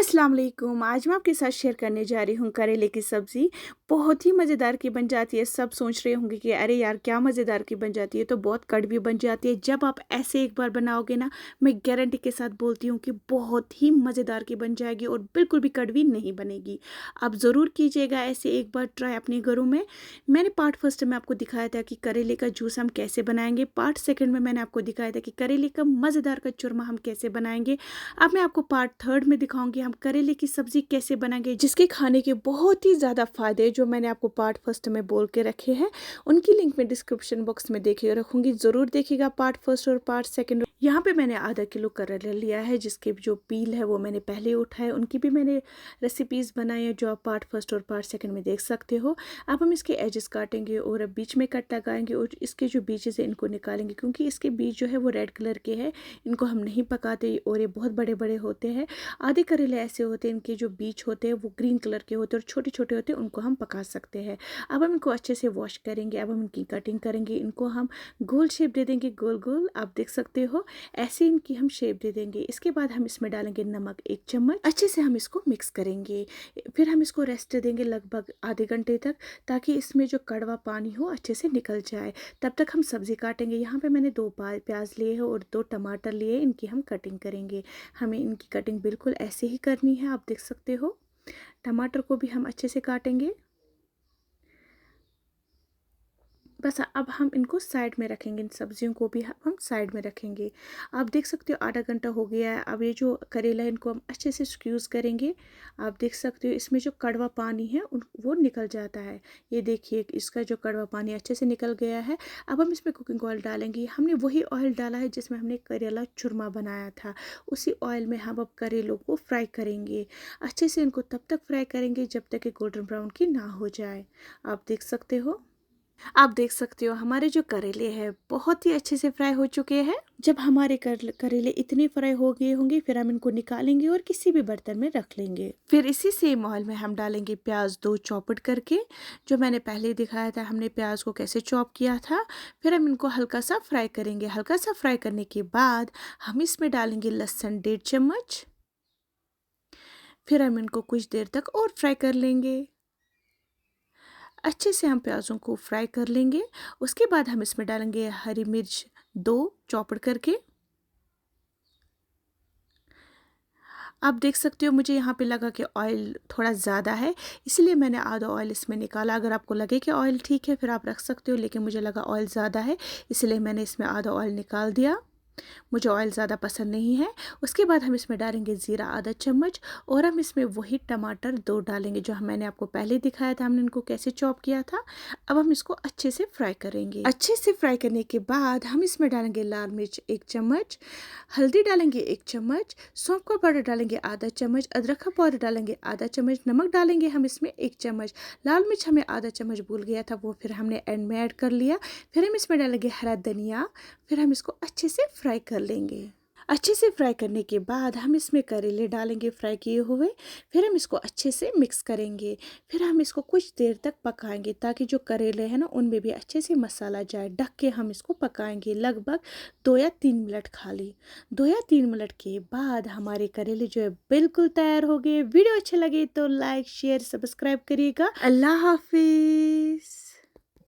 अस्सलाम वालेकुम। आज मैं आपके साथ शेयर करने जा रही हूँ करेले की सब्ज़ी। बहुत ही मज़ेदार की बन जाती है। सब सोच रहे होंगे कि अरे यार क्या मज़ेदार की बन जाती है, तो बहुत कड़वी बन जाती है। जब आप ऐसे एक बार बनाओगे ना, मैं गारंटी के साथ बोलती हूँ कि बहुत ही मज़ेदार की बन जाएगी और बिल्कुल भी कड़वी नहीं बनेगी। आप ज़रूर कीजिएगा ऐसे एक बार ट्राई अपने घरों में। मैंने पार्ट फर्स्ट में आपको दिखाया था कि करेले का जूस हम कैसे बनाएंगे। पार्ट सेकेंड में मैंने आपको दिखाया था कि करेले का मज़ेदार का चूरमा हम कैसे बनाएंगे। अब मैं आपको पार्ट थर्ड में दिखाऊंगी हम करेले की सब्जी कैसे बनाएंगे, जिसके खाने के बहुत ही ज़्यादा फायदे जो मैंने आपको पार्ट फर्स्ट में बोल के रखे हैं, उनकी लिंक मैं डिस्क्रिप्शन बॉक्स में देखिए रखूंगी। ज़रूर देखिएगा पार्ट फर्स्ट और पार्ट सेकंड। यहाँ पे मैंने आधा किलो करेला लिया है, जिसके जो पील है वो मैंने पहले उठाए। उनकी भी मैंने रेसिपीज़ बनाई है जो आप पार्ट फर्स्ट और पार्ट सेकंड में देख सकते हो। अब हम इसके एजेस काटेंगे और अब बीच में कट लगाएंगे और इसके जो बीजेस है इनको निकालेंगे, क्योंकि इसके बीज जो है वो रेड कलर के हैं। इनको हम नहीं पकाते और ये बहुत बड़े बड़े होते हैं। आधे करेले ऐसे होते हैं, इनके जो बीज होते हैं वो ग्रीन कलर के होते हैं और छोटे छोटे होते हैं, उनको हम पका सकते हैं। अब हम इनको अच्छे से वॉश करेंगे। अब हम इनकी कटिंग करेंगे। इनको हम गोल शेप दे देंगे, गोल गोल आप देख सकते हो, ऐसे इनकी हम शेप दे देंगे। इसके बाद हम इसमें डालेंगे नमक 1 चम्मच। अच्छे से हम इसको मिक्स करेंगे। फिर हम इसको रेस्ट देंगे लगभग आधे घंटे तक, ताकि इसमें जो कड़वा पानी हो अच्छे से निकल जाए। तब तक हम सब्जी काटेंगे। यहाँ पे मैंने 2 प्याज लिए हैं और 2 टमाटर लिए, इनकी हम कटिंग करेंगे। हमें इनकी कटिंग बिल्कुल ऐसे ही करनी है, आप देख सकते हो। टमाटर को भी हम अच्छे से काटेंगे। बस अब हम इनको साइड में रखेंगे, इन सब्जियों को भी हम साइड में रखेंगे। आप देख सकते हो आधा घंटा हो गया है। अब ये जो करेला है इनको हम अच्छे से स्क्यूज़ करेंगे। आप देख सकते हो इसमें जो कड़वा पानी है वो निकल जाता है। ये देखिए इसका जो कड़वा पानी अच्छे से निकल गया है। अब हम इसमें कुकिंग ऑयल डालेंगे। हमने वही ऑयल डाला है जिसमें हमने करेला चूरमा बनाया था। उसी ऑयल में हम अब करेलों को फ्राई करेंगे। अच्छे से इनको तब तक फ्राई करेंगे जब तक कि गोल्डन ब्राउन की ना हो जाए। आप देख सकते हो। आप देख सकते हो हमारे जो करेले हैं बहुत ही अच्छे से फ्राई हो चुके हैं। जब हमारे करेले इतने फ्राई हो गए होंगे, फिर हम इनको निकालेंगे और किसी भी बर्तन में रख लेंगे। फिर इसी सेम ऑयल में हम डालेंगे प्याज 2 चॉप्ड करके, जो मैंने पहले दिखाया था हमने प्याज को कैसे चॉप किया था। फिर हम इनको हल्का सा फ्राई करेंगे। हल्का सा फ्राई करने के बाद हम इसमें डालेंगे लहसुन 1.5 चम्मच। फिर हम इनको कुछ देर तक और फ्राई कर लेंगे। अच्छे से हम प्याज़ों को फ्राई कर लेंगे। उसके बाद हम इसमें डालेंगे हरी मिर्च 2 चॉप्ड करके। आप देख सकते हो मुझे यहाँ पे लगा कि ऑयल थोड़ा ज़्यादा है, इसलिए मैंने आधा ऑयल इसमें निकाला। अगर आपको लगे कि ऑयल ठीक है फिर आप रख सकते हो, लेकिन मुझे लगा ऑयल ज़्यादा है, इसलिए मैंने इसमें आधा ऑयल निकाल दिया। मुझे ऑयल ज़्यादा पसंद नहीं है। उसके बाद हम इसमें डालेंगे ज़ीरा आधा चम्मच और हम इसमें वही टमाटर 2 डालेंगे जो मैंने आपको पहले दिखाया था हमने इनको कैसे चॉप किया था। अब हम इसको अच्छे से फ्राई करेंगे। अच्छे से फ्राई करने के बाद हम इसमें डालेंगे लाल मिर्च 1 चम्मच, हल्दी डालेंगे 1 चम्मच, सौंफ का पाउडर डालेंगे आधा चम्मच, अदरक का पाउडर डालेंगे आधा चम्मच, नमक डालेंगे हम इसमें 1 चम्मच। लाल मिर्च हमें आधा चम्मच भूल गया था, वो फिर हमने एंड में ऐड कर लिया। फिर हम इसमें डालेंगे हरा धनिया। फिर हम इसको अच्छे से फ्राई कर लेंगे। अच्छे से फ्राई करने के बाद हम इसमें करेले डालेंगे फ्राई किए हुए। फिर हम इसको अच्छे से मिक्स करेंगे। फिर हम इसको कुछ देर तक पकाएंगे, ताकि जो करेले हैं ना उनमें भी अच्छे से मसाला जाए। ढक के हम इसको पकाएंगे लगभग 2 या 3 मिनट खाली। 2 या 3 मिनट के बाद हमारे करेले जो है बिल्कुल तैयार हो गए। वीडियो अच्छे लगे तो लाइक शेयर सब्सक्राइब करिएगा। अल्लाह हाफिज़।